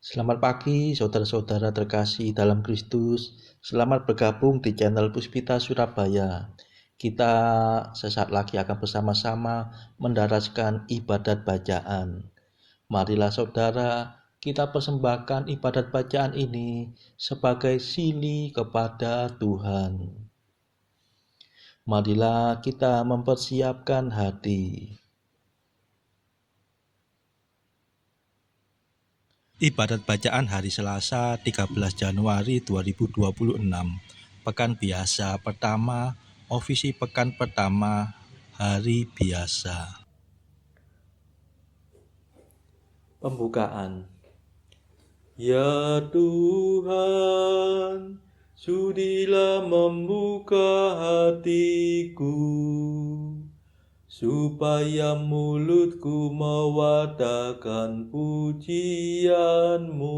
Selamat pagi saudara-saudara terkasih dalam Kristus. Selamat bergabung di channel Puspita Surabaya. Kita sesaat lagi akan bersama-sama mendaraskan ibadat bacaan. Marilah saudara, kita persembahkan ibadat bacaan ini sebagai sili kepada Tuhan. Marilah kita mempersiapkan hati. Ibadat bacaan hari Selasa 13 Januari 2026. Pekan biasa pertama, ofisi pekan pertama, hari biasa. Pembukaan. Ya Tuhan, sudilah membuka hatiku, supaya mulutku mewartakan pujian-Mu.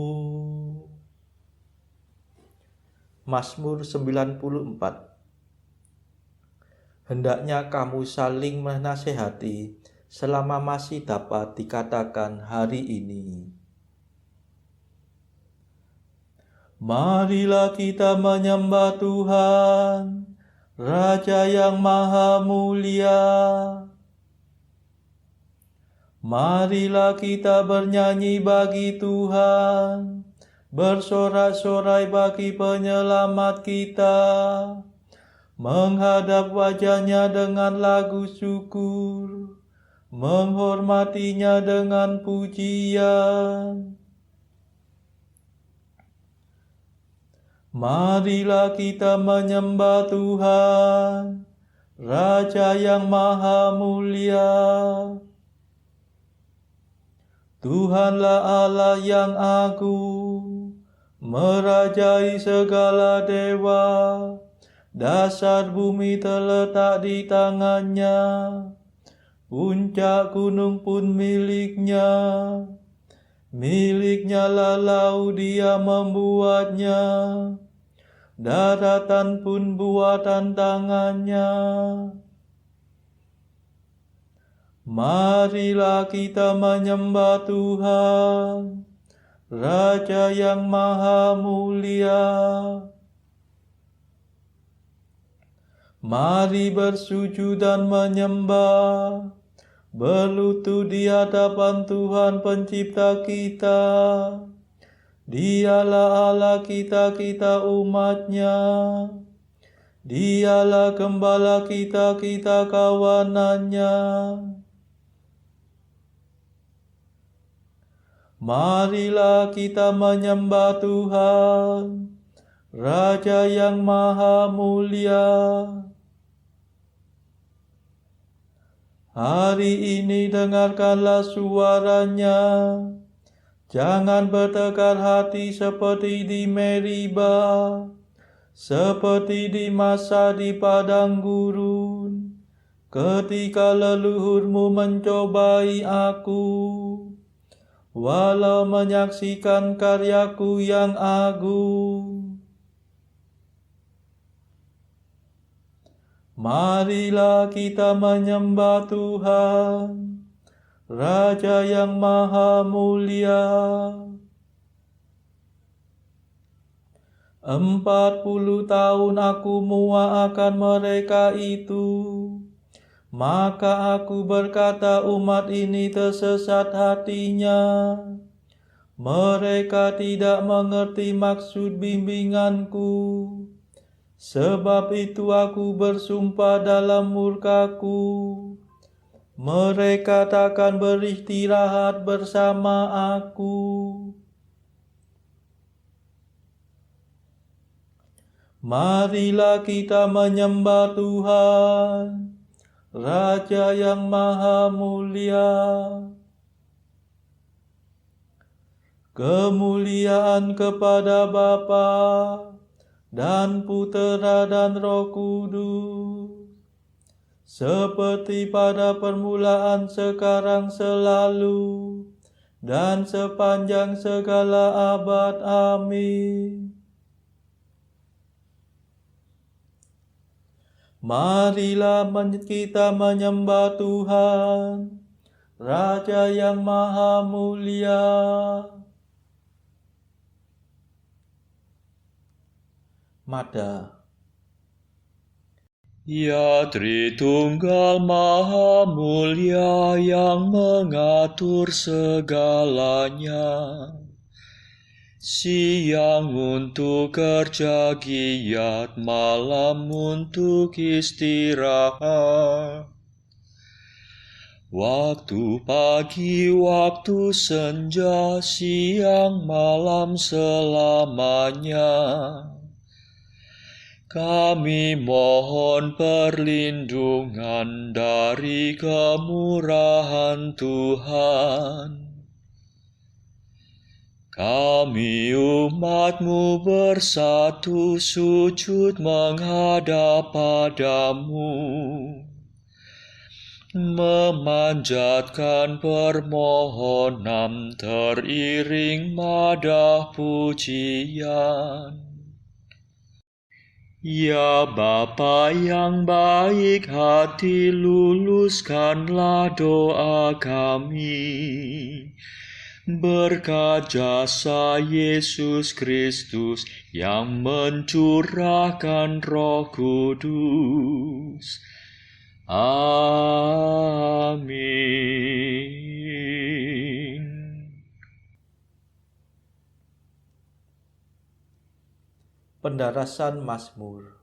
Mazmur 94. Hendaknya kamu saling menasehati selama masih dapat dikatakan hari ini. Marilah kita menyembah Tuhan, Raja yang Maha Mulia. Marilah kita bernyanyi bagi Tuhan, bersorak-sorai bagi penyelamat kita, menghadap wajah-Nya dengan lagu syukur, menghormatinya dengan pujian. Marilah kita menyembah Tuhan, Raja yang Maha Mulia. Tuhanlah Allah yang agung, merajai segala dewa. Dasar bumi terletak di tangan-Nya, puncak gunung pun milik-Nya. Milik-Nya lah laut, Dia membuatnya, daratan pun buatan tangan-Nya. Marilah kita menyembah Tuhan, Raja yang Maha Mulia. Mari bersujud dan menyembah, berlutut di hadapan Tuhan Pencipta kita. Dialah Allah kita, kita umat-Nya. Dialah Gembala kita, kita kawanan-Nya. Marilah kita menyembah Tuhan, Raja yang Maha Mulia. Hari ini dengarkanlah suara-Nya. Jangan bertekar hati seperti di Meriba, seperti di masa di padang gurun, ketika leluhurmu mencobai aku, walau menyaksikan karyaku yang agung. Marilah kita menyembah Tuhan, Raja yang Maha Mulia. 40 tahun aku muak akan mereka itu, maka aku berkata umat ini tersesat hatinya. Mereka tidak mengerti maksud bimbinganku. Sebab itu aku bersumpah dalam murkaku, mereka takkan beristirahat bersama aku. Marilah kita menyembah Tuhan, Raja yang Maha Mulia. Kemuliaan kepada Bapa dan Putera dan Roh Kudus, seperti pada permulaan, sekarang, selalu, dan sepanjang segala abad. Amin. Marilah kita menyembah Tuhan, Raja yang Maha Mulia. Mada. Ya Tritunggal Maha Mulia yang mengatur segalanya, siang untuk kerja giat, malam untuk istirahat. Waktu pagi, waktu senja, siang malam selamanya. Kami mohon perlindungan dari kemurahan Tuhan. Kami umat-Mu bersatu sujud menghadap padamu, memanjatkan permohonan teriring madah pujian. Ya Bapa yang baik hati, luluskanlah doa kami. Berkat jasa Yesus Kristus yang mencurahkan Roh Kudus. Amin. Pendarasan Mazmur.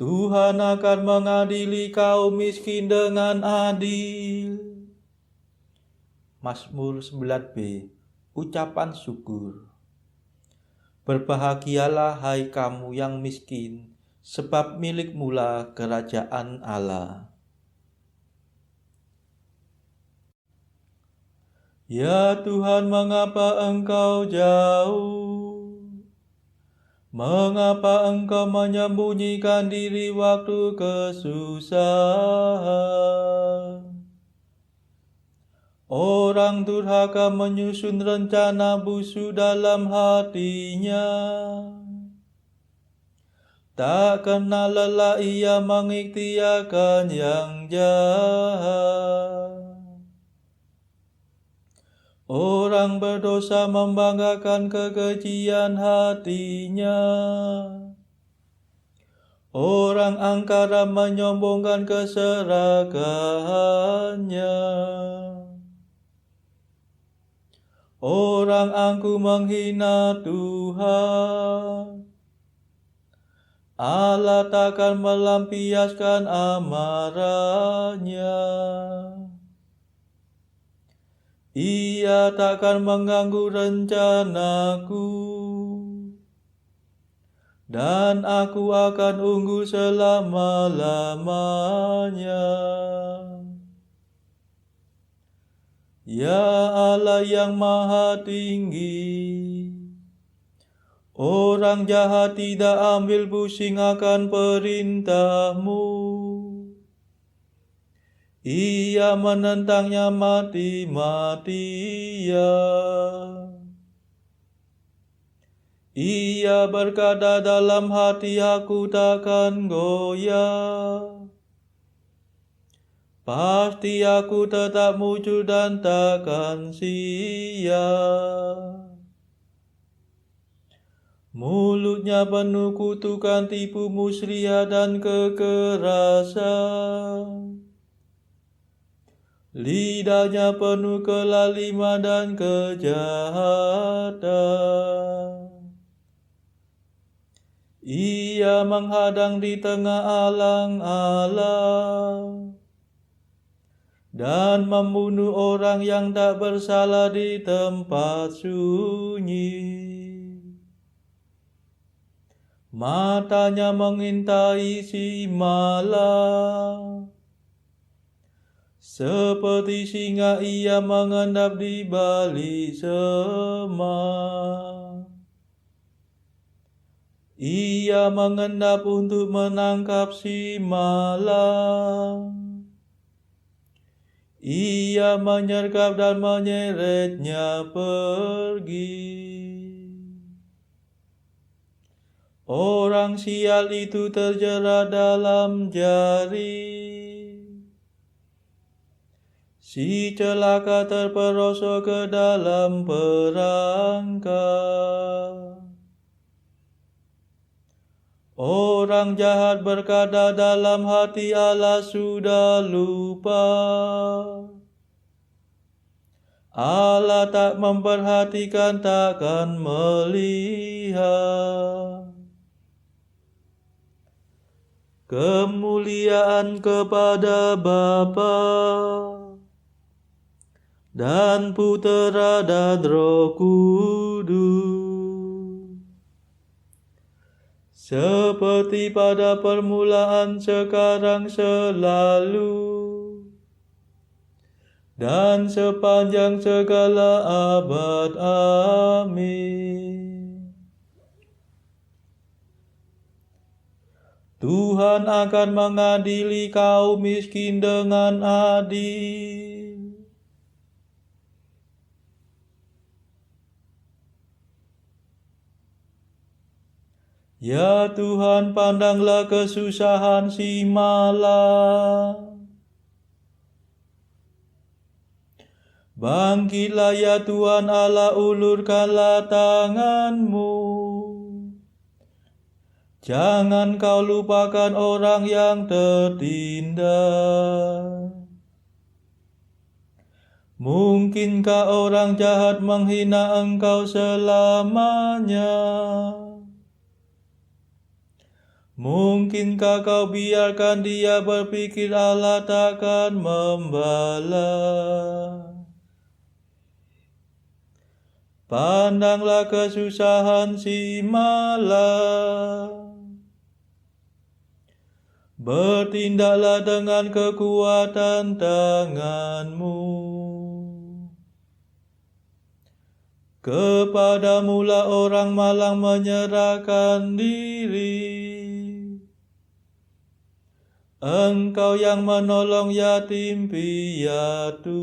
Tuhan akan mengadili kaum miskin dengan adil. Mazmur 9b. Ucapan syukur. Berbahagialah hai kamu yang miskin, sebab milik-Mulah kerajaan Allah. Ya Tuhan, mengapa Engkau jauh? Mengapa Engkau menyembunyikan diri waktu kesusahan? Orang durhaka menyusun rencana busuk dalam hatinya. Tak kenal lelah ia mengikhtiarkan yang jahat. Orang berdosa membanggakan kekejian hatinya. Orang angkara menyombongkan keserakahannya. Orang angkuh menghina Tuhan. Allah takkan melampiaskan amarahnya. Ia takkan mengganggu rencanaku, dan aku akan unggul selama-lamanya. Ya Allah yang Maha Tinggi, orang jahat tidak ambil pusing akan perintah-Mu. Ia menentangnya mati-matian. Ia berkata dalam hati, aku takkan goyah. Pasti aku tetap muncul dan takkan siap. Mulutnya penuh kutukan, tipu muslihat dan kekerasan. Lidahnya penuh kelaliman dan kejahatan. Ia menghadang di tengah alang-alang dan membunuh orang yang tak bersalah di tempat sunyi. Matanya mengintai si malang. Seperti singa ia mengendap di balik semak. Ia mengendap untuk menangkap si malang. Ia menyergap dan menyeretnya pergi. Orang sial itu terjerat dalam jaring. Si celaka terperosok ke dalam perangkap. Orang jahat berkata dalam hati, Allah sudah lupa. Allah tak memperhatikan, takkan melihat. Kemuliaan kepada Bapa dan Putera dan Roh Kudus, seperti pada permulaan, sekarang, selalu, dan sepanjang segala abad. Amin. Tuhan akan mengadili kaum miskin dengan adil. Ya Tuhan, pandanglah kesusahan si malang. Bangkitlah ya Tuhan Allah, ulurkanlah tangan-Mu. Jangan Kau lupakan orang yang tertindas. Mungkinkah orang jahat menghina Engkau selamanya? Mungkinkah Kau biarkan dia berpikir Allah takkan membalas? Pandanglah kesusahan si malang. Bertindaklah dengan kekuatan tangan-Mu. Kepadamu-lah orang malang menyerahkan diri. Engkau yang menolong yatim piatu.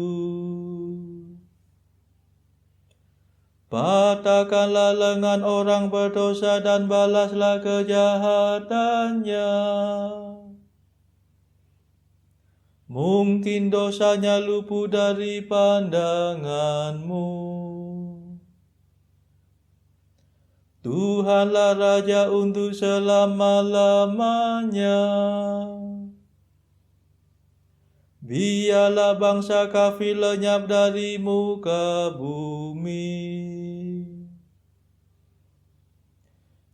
Patahkanlah lengan orang berdosa dan balaslah kejahatannya. Mungkin dosanya luput dari pandangan-Mu. Tuhanlah Raja untuk selama-lamanya. Biarlah bangsa kafir lenyap dari muka bumi.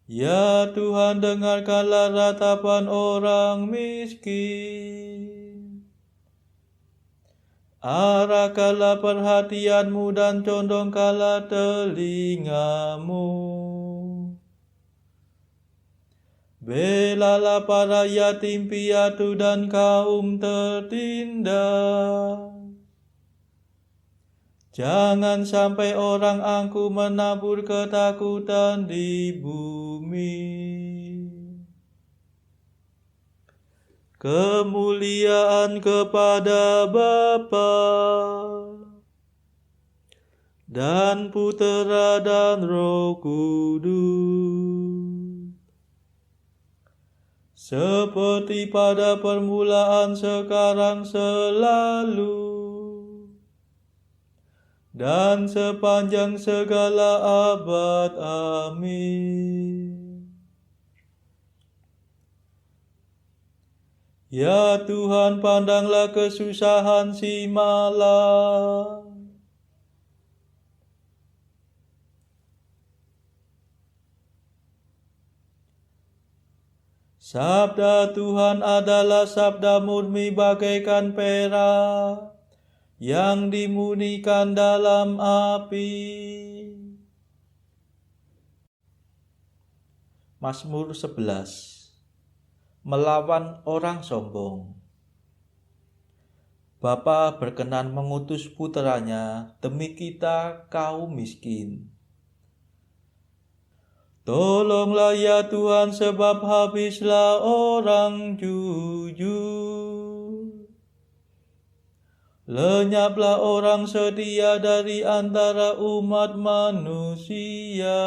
Ya Tuhan, dengarkanlah ratapan orang miskin. Arahkanlah perhatian-Mu dan condongkanlah telinga-Mu. Belalah para yatim piatu dan kaum tertindas. Jangan sampai orang angkuh menabur ketakutan di bumi. Kemuliaan kepada Bapa dan Putera dan Roh Kudus, seperti pada permulaan, sekarang, selalu, dan sepanjang segala abad. Amin. Ya Tuhan, pandanglah kesusahan si malang. Sabda Tuhan adalah sabda murni bagaikan perak yang dimurnikan dalam api. Mazmur 11. Melawan orang sombong. Bapa berkenan mengutus puteranya demi kita kaum miskin. Tolonglah ya Tuhan, sebab habislah orang jujur. Lenyaplah orang setia dari antara umat manusia.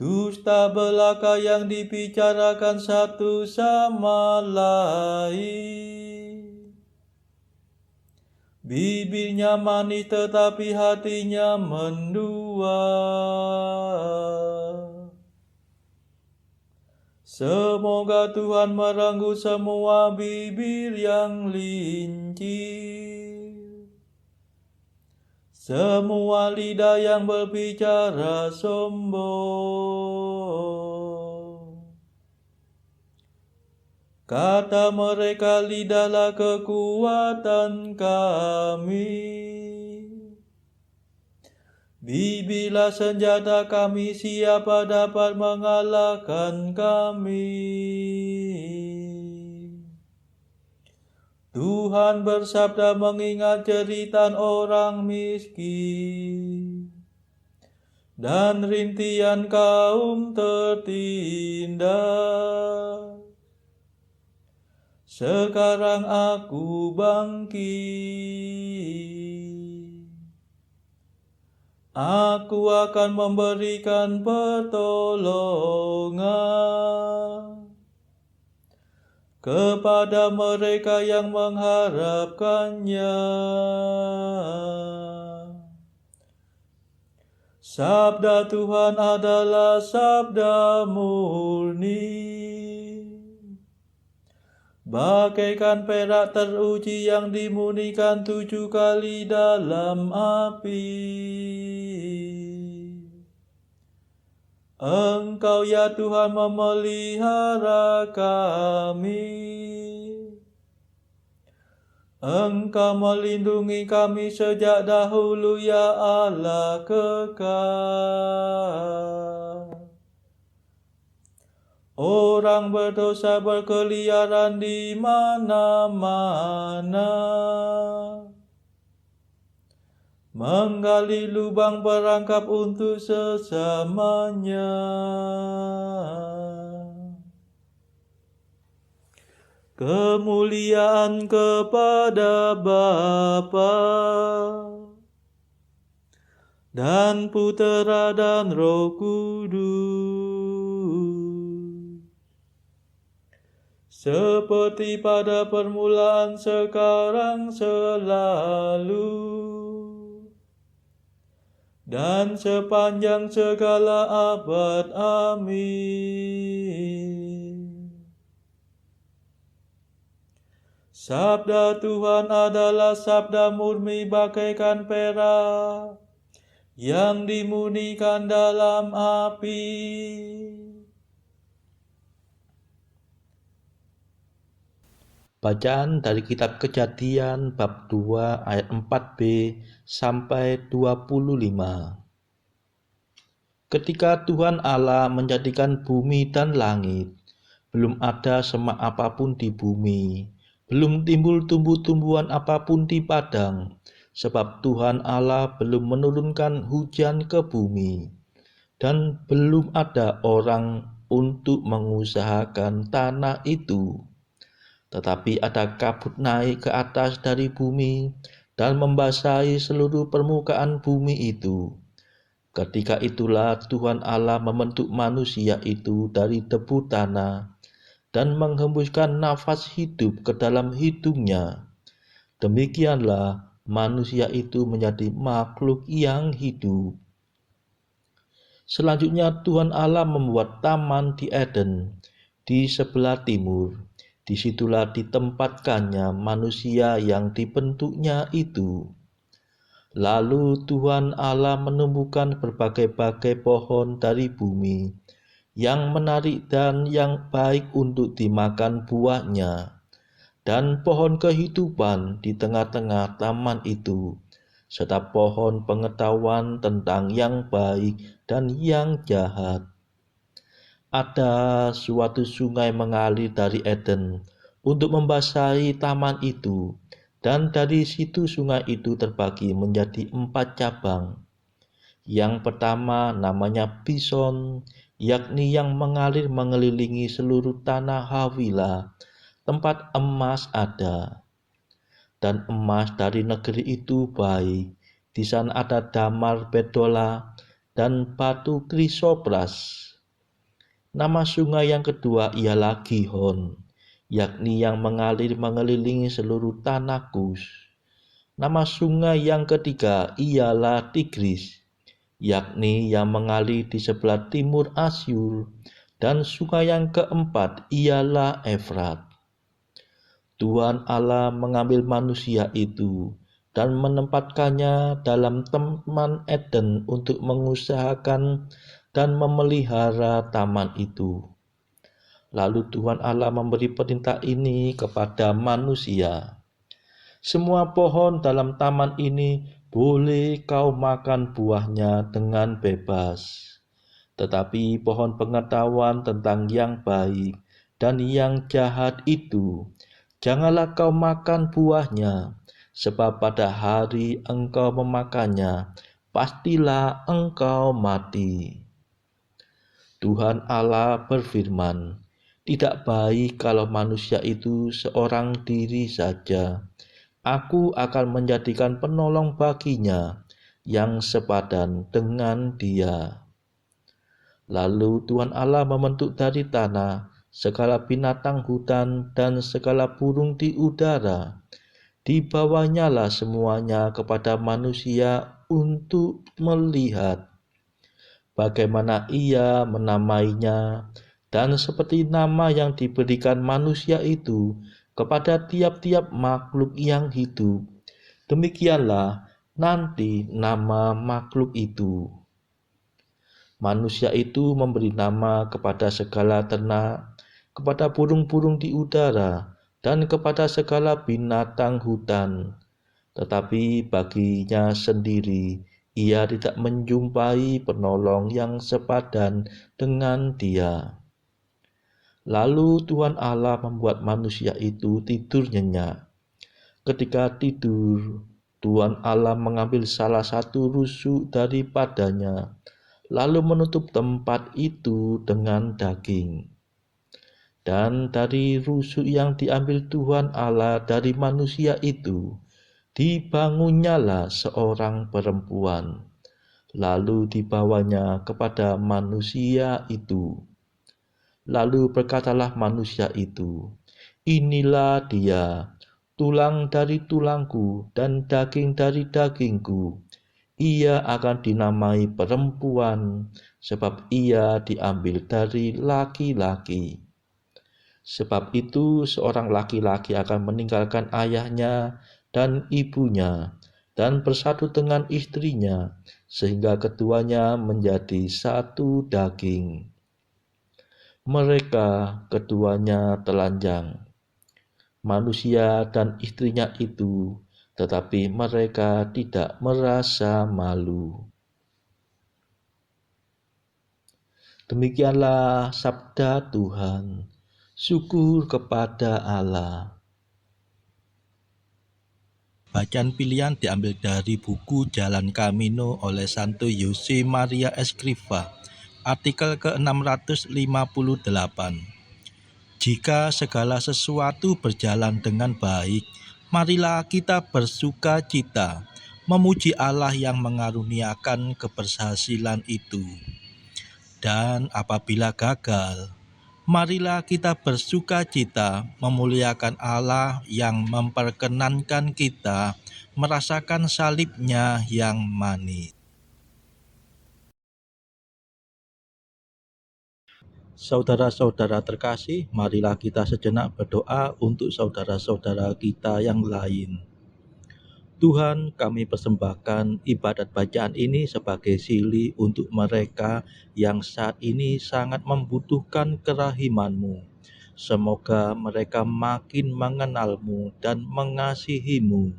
Dusta belaka yang dibicarakan satu sama lain. Bibirnya manis tetapi hatinya mendua. Semoga Tuhan merenggut semua bibir yang lincir, semua lidah yang berbicara sombong. Kata mereka, lidahlah kekuatan kami, bibirlah senjata kami, siapa dapat mengalahkan kami? Tuhan bersabda mengingat jeritan orang miskin dan rintihan kaum tertindas. Sekarang aku bangkit, aku akan memberikan pertolongan kepada mereka yang mengharapkannya. Sabda Tuhan adalah sabda murni, bagaikan perak teruji yang dimurnikan 7 kali dalam api. Engkau ya Tuhan memelihara kami, Engkau melindungi kami sejak dahulu ya Allah kekal. Orang berdosa berkeliaran di mana-mana, menggali lubang perangkap untuk sesamanya. Kemuliaan kepada Bapa dan Putera dan Roh Kudus, seperti pada permulaan, sekarang, selalu, dan sepanjang segala abad. Amin. Sabda Tuhan adalah sabda murni bagaikan perak yang dimurnikan dalam api. Bacaan dari kitab Kejadian bab 2 ayat 4b sampai 25. Ketika Tuhan Allah menjadikan bumi dan langit, belum ada semak apapun di bumi, belum timbul tumbuh-tumbuhan apapun di padang, sebab Tuhan Allah belum menurunkan hujan ke bumi, dan belum ada orang untuk mengusahakan tanah itu. Tetapi ada kabut naik ke atas dari bumi dan membasahi seluruh permukaan bumi itu. Ketika itulah Tuhan Allah membentuk manusia itu dari debu tanah dan menghembuskan nafas hidup ke dalam hidungnya. Demikianlah manusia itu menjadi makhluk yang hidup. Selanjutnya Tuhan Allah membuat taman di Eden di sebelah timur. Disitulah ditempatkannya manusia yang dibentuknya itu. Lalu Tuhan Allah menumbuhkan berbagai-bagai pohon dari bumi, yang menarik dan yang baik untuk dimakan buahnya, dan pohon kehidupan di tengah-tengah taman itu, serta pohon pengetahuan tentang yang baik dan yang jahat. Ada suatu sungai mengalir dari Eden untuk membasahi taman itu, dan dari situ sungai itu terbagi menjadi 4 cabang. Yang pertama namanya Pison, yakni yang mengalir mengelilingi seluruh tanah Hawila, tempat emas ada. Dan emas dari negeri itu baik. Di sana ada damar bedola dan batu krisopras. Nama sungai yang kedua ialah Gihon, yakni yang mengalir mengelilingi seluruh tanah Kus. Nama sungai yang ketiga ialah Tigris, yakni yang mengalir di sebelah timur Asyur, dan sungai yang keempat ialah Efrat. Tuhan Allah mengambil manusia itu dan menempatkannya dalam Taman Eden untuk mengusahakan dan memelihara taman itu. Lalu Tuhan Allah memberi perintah ini kepada manusia. Semua pohon dalam taman ini boleh kau makan buahnya dengan bebas. Tetapi pohon pengetahuan tentang yang baik dan yang jahat itu, janganlah kau makan buahnya, sebab pada hari engkau memakannya, pastilah engkau mati. Tuhan Allah berfirman, tidak baik kalau manusia itu seorang diri saja. Aku akan menjadikan penolong baginya yang sepadan dengan dia. Lalu Tuhan Allah membentuk dari tanah segala binatang hutan dan segala burung di udara. Dibawanyalah semuanya kepada manusia untuk melihat bagaimana ia menamainya, dan seperti nama yang diberikan manusia itu kepada tiap-tiap makhluk yang hidup, demikianlah nanti nama makhluk itu. Manusia itu memberi nama kepada segala ternak, kepada burung-burung di udara, dan kepada segala binatang hutan. Tetapi baginya sendiri, ia tidak menjumpai penolong yang sepadan dengan dia. Lalu Tuhan Allah membuat manusia itu tidur nyenyak. Ketika tidur, Tuhan Allah mengambil salah satu rusuk daripadanya, lalu menutup tempat itu dengan daging. Dan dari rusuk yang diambil Tuhan Allah dari manusia itu, dibangunnyalah seorang perempuan, lalu dibawanya kepada manusia itu. Lalu berkatalah manusia itu, inilah dia, tulang dari tulangku dan daging dari dagingku. Ia akan dinamai perempuan, sebab ia diambil dari laki-laki. Sebab itu seorang laki-laki akan meninggalkan ayahnya dan ibunya, dan bersatu dengan istrinya, sehingga keduanya menjadi satu daging. Mereka keduanya telanjang, manusia dan istrinya itu, tetapi mereka tidak merasa malu. Demikianlah sabda Tuhan. Syukur kepada Allah. Bacaan pilihan diambil dari buku Jalan Camino oleh Santo Jose Maria Escrivá, artikel ke-658. Jika segala sesuatu berjalan dengan baik, marilah kita bersuka cita, memuji Allah yang mengaruniakan keberhasilan itu. Dan apabila gagal, marilah kita bersuka cita, memuliakan Allah yang memperkenankan kita merasakan salibnya yang manis. Saudara-saudara terkasih, marilah kita sejenak berdoa untuk saudara-saudara kita yang lain. Tuhan, kami persembahkan ibadat bacaan ini sebagai silih untuk mereka yang saat ini sangat membutuhkan kerahiman-Mu. Semoga mereka makin mengenal-Mu dan mengasihi-Mu.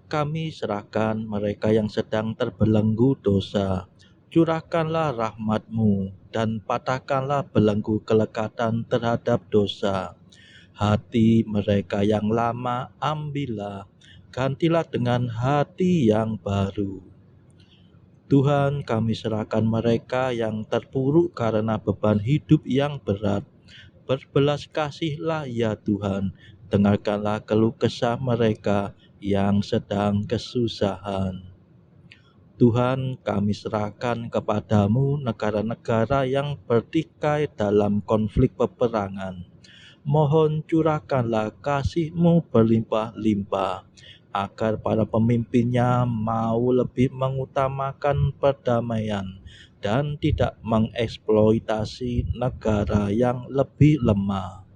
Kami serahkan mereka yang sedang terbelenggu dosa. Curahkanlah rahmat-Mu dan patahkanlah belenggu kelekatan terhadap dosa. Hati mereka yang lama ambillah, gantilah dengan hati yang baru. Tuhan, kami serahkan mereka yang terpuruk karena beban hidup yang berat. Berbelas kasihlah ya Tuhan, dengarkanlah keluh kesah mereka yang sedang kesusahan. Tuhan, kami serahkan kepadamu negara-negara yang bertikai dalam konflik peperangan. Mohon curahkanlah kasih-Mu berlimpah-limpah, agar para pemimpinnya mau lebih mengutamakan perdamaian dan tidak mengeksploitasi negara yang lebih lemah.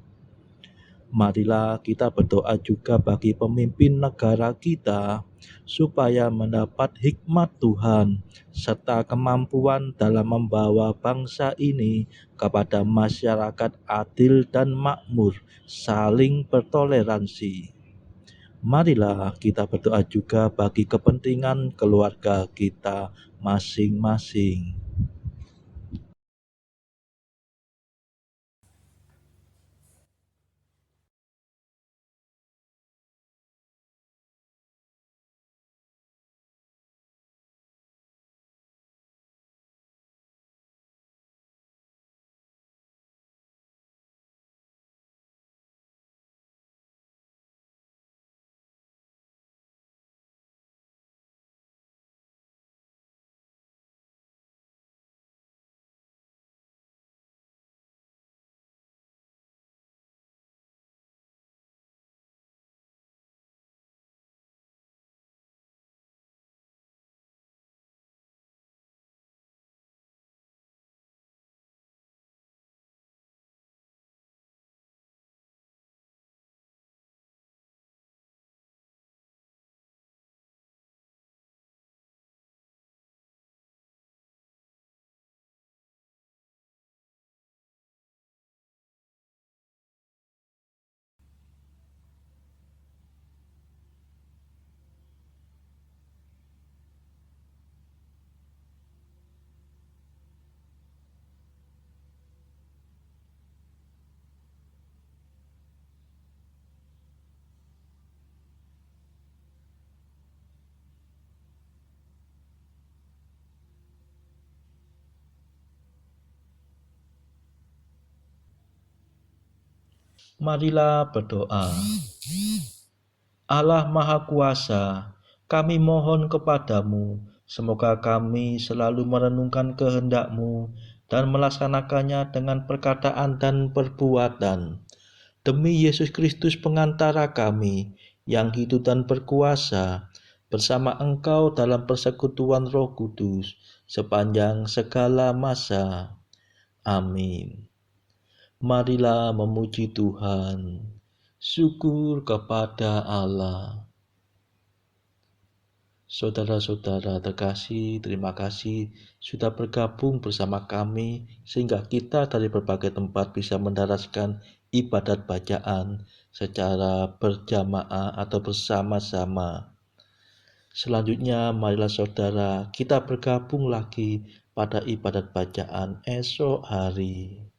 Marilah kita berdoa juga bagi pemimpin negara kita, supaya mendapat hikmat Tuhan serta kemampuan dalam membawa bangsa ini kepada masyarakat adil dan makmur, saling bertoleransi. Marilah kita berdoa juga bagi kepentingan keluarga kita masing-masing. Marilah berdoa. Allah Maha Kuasa, kami mohon kepadamu, semoga kami selalu merenungkan kehendak-Mu dan melaksanakannya dengan perkataan dan perbuatan. Demi Yesus Kristus pengantara kami, yang hidup dan berkuasa, bersama Engkau dalam persekutuan Roh Kudus, sepanjang segala masa. Amin. Marilah memuji Tuhan. Syukur kepada Allah. Saudara-saudara terkasih, terima kasih sudah bergabung bersama kami sehingga kita dari berbagai tempat bisa mendaraskan ibadat bacaan secara berjamaah atau bersama-sama. Selanjutnya, marilah saudara kita bergabung lagi pada ibadat bacaan esok hari.